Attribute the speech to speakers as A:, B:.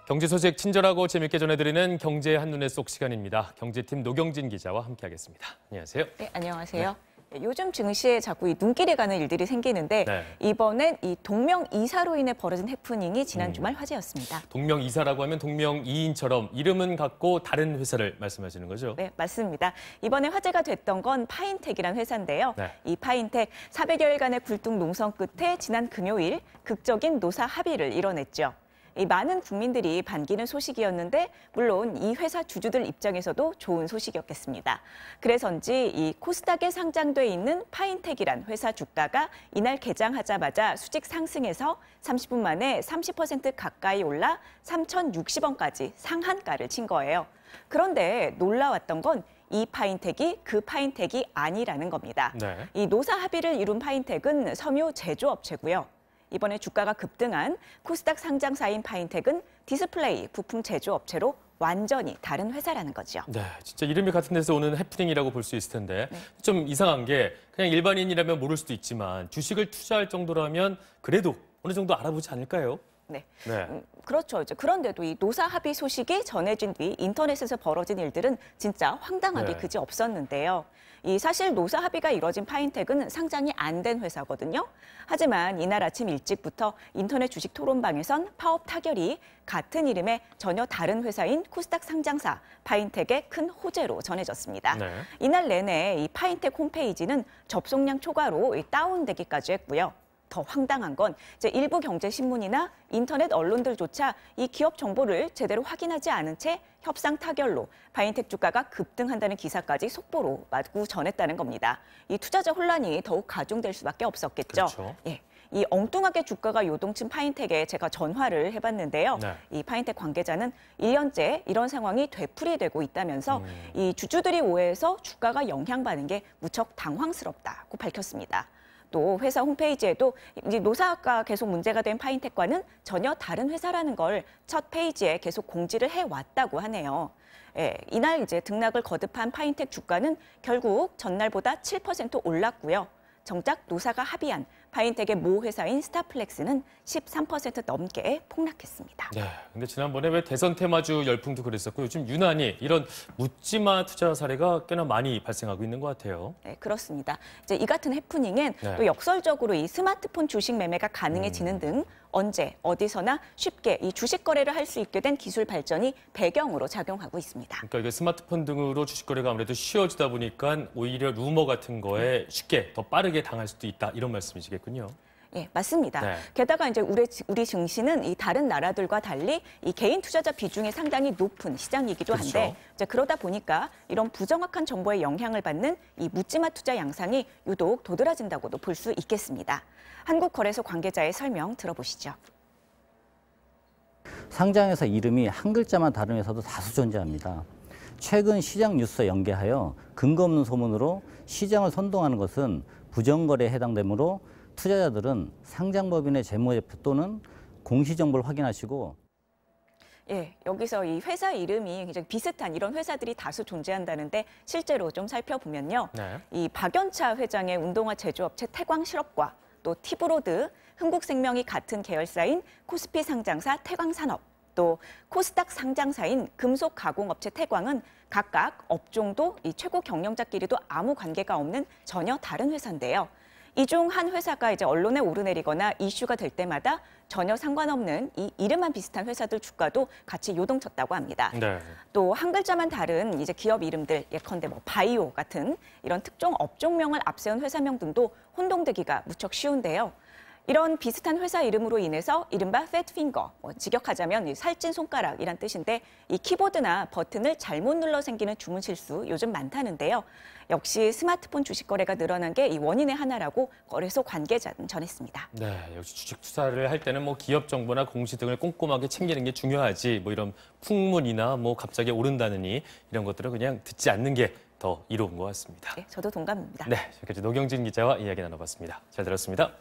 A: 경제 소식 친절하고 재밌게 전해드리는 경제 한눈에 쏙 시간입니다. 경제팀 노경진 기자와 함께하겠습니다. 안녕하세요.
B: 네, 안녕하세요. 네. 요즘 증시에 자꾸 이 눈길이 가는 일들이 생기는데 이번엔 이 동명이사로 인해 벌어진 해프닝이 지난 주말 화제였습니다.
A: 동명이사라고 하면 동명이인처럼 이름은 같고 다른 회사를 말씀하시는 거죠?
B: 네, 맞습니다. 이번에 화제가 됐던 건 파인텍이란 회사인데요. 이 파인텍 400여일간의 굴뚝 농성 끝에 지난 금요일 극적인 노사 합의를 이뤄냈죠. 이 많은 국민들이 반기는 소식이었는데 물론 이 회사 주주들 입장에서도 좋은 소식이었겠습니다. 그래서인지 이 코스닥에 상장돼 있는 파인텍이란 회사 주가가 이날 개장하자마자 수직 상승해서 30분 만에 30% 가까이 올라 3,060원까지 상한가를 친 거예요. 그런데 놀라웠던 건 이 파인텍이 그 파인텍이 아니라는 겁니다. 이 노사 합의를 이룬 파인텍은 섬유 제조업체고요. 이번에 주가가 급등한 코스닥 상장사인 파인텍은 디스플레이 부품 제조업체로 완전히 다른 회사라는 거죠.
A: 네, 진짜 이름이 같은 데서 오는 해프닝이라고 볼 수 있을 텐데 좀 이상한 게 그냥 일반인이라면 모를 수도 있지만 주식을 투자할 정도라면 그래도 어느 정도 알아보지 않을까요?
B: 네. 그렇죠. 그런데도 이 노사 합의 소식이 전해진 뒤 인터넷에서 벌어진 일들은 진짜 황당하기 그지 없었는데요. 이 사실 노사 합의가 이뤄진 파인텍은 상장이 안 된 회사거든요. 하지만 이날 아침 일찍부터 인터넷 주식 토론방에선 파업 타결이 같은 이름의 전혀 다른 회사인 코스닥 상장사 파인텍의 큰 호재로 전해졌습니다. 이날 내내 이 파인텍 홈페이지는 접속량 초과로 다운되기까지 했고요. 더 황당한 건 이제 일부 경제신문이나 인터넷 언론들조차 이 기업 정보를 제대로 확인하지 않은 채 협상 타결로 파인텍 주가가 급등한다는 기사까지 속보로 마구 전했다는 겁니다. 이 투자자 혼란이 더욱 가중될 수밖에 없었겠죠.
A: 그렇죠.
B: 이 엉뚱하게 주가가 요동친 파인텍에 제가 전화를 해봤는데요. 이 파인텍 관계자는 1년째 이런 상황이 되풀이되고 있다면서 이 주주들이 오해해서 주가가 영향받는 게 무척 당황스럽다고 밝혔습니다. 또 회사 홈페이지에도 이제 노사가 계속 문제가 된 파인텍과는 전혀 다른 회사라는 걸 첫 페이지에 계속 공지를 해왔다고 하네요. 이날 이제 등락을 거듭한 파인텍 주가는 결국 전날보다 7% 올랐고요. 정작 노사가 합의한 파인텍의 모 회사인 스타플렉스는 13% 넘게 폭락했습니다.
A: 네, 근데 지난번에 왜 대선 테마주 열풍도 그랬었고 요즘 유난히 이런 묻지마 투자 사례가 꽤나 많이 발생하고 있는 것 같아요.
B: 네, 그렇습니다. 이제 이 같은 해프닝엔 또 역설적으로 이 스마트폰 주식 매매가 가능해지는 등 언제 어디서나 쉽게 이 주식 거래를 할 수 있게 된 기술 발전이 배경으로 작용하고 있습니다.
A: 그러니까 이게 스마트폰 등으로 주식 거래가 아무래도 쉬워지다 보니까 오히려 루머 같은 거에 쉽게 더 빠르게 당할 수도 있다 이런 말씀이시겠군요.
B: 예, 맞습니다. 게다가 이제 우리 증시는 이 다른 나라들과 달리 이 개인 투자자 비중이 상당히 높은 시장이기도 한데 이제 그러다 보니까 이런 부정확한 정보에 영향을 받는 이 묻지마 투자 양상이 유독 도드라진다고도 볼 수 있겠습니다. 한국거래소 관계자의 설명 들어보시죠.
C: 상장회사 이름이 한 글자만 다른 회사도 다수 존재합니다. 최근 시장 뉴스와 연계하여 근거 없는 소문으로 시장을 선동하는 것은 부정거래에 해당되므로 투자자들은 상장법인의 재무제표 또는 공시정보를 확인하시고
B: 여기서 이 회사 이름이 굉장히 비슷한 이런 회사들이 다수 존재한다는데 실제로 좀 살펴보면요. 이 박연차 회장의 운동화 제조업체 태광실업과 또 티브로드, 흥국생명이 같은 계열사인 코스피 상장사 태광산업, 또 코스닥 상장사인 금속가공업체 태광은 각각 업종도 이 최고 경영자끼리도 아무 관계가 없는 전혀 다른 회사인데요. 이 중 한 회사가 이제 언론에 오르내리거나 이슈가 될 때마다 전혀 상관없는 이 이름만 비슷한 회사들 주가도 같이 요동쳤다고 합니다. 또 한 글자만 다른 이제 기업 이름들 예컨대 뭐 바이오 같은 이런 특정 업종명을 앞세운 회사명 등도 혼동되기가 무척 쉬운데요. 이런 비슷한 회사 이름으로 인해서 이른바 팻핑거, 직역하자면 살찐 손가락이란 뜻인데 이 키보드나 버튼을 잘못 눌러 생기는 주문 실수 요즘 많다는데요. 역시 스마트폰 주식 거래가 늘어난 게 이 원인의 하나라고 거래소 관계자는 전했습니다.
A: 네, 역시 주식 투자를 할 때는 뭐 기업 정보나 공시 등을 꼼꼼하게 챙기는 게 중요하지. 뭐 이런 풍문이나 뭐 갑자기 오른다느니 이런 것들은 그냥 듣지 않는 게 더 이로운 것 같습니다.
B: 네, 저도 동감입니다.
A: 네, 지금까지 노경진 기자와 이야기 나눠봤습니다. 잘 들었습니다.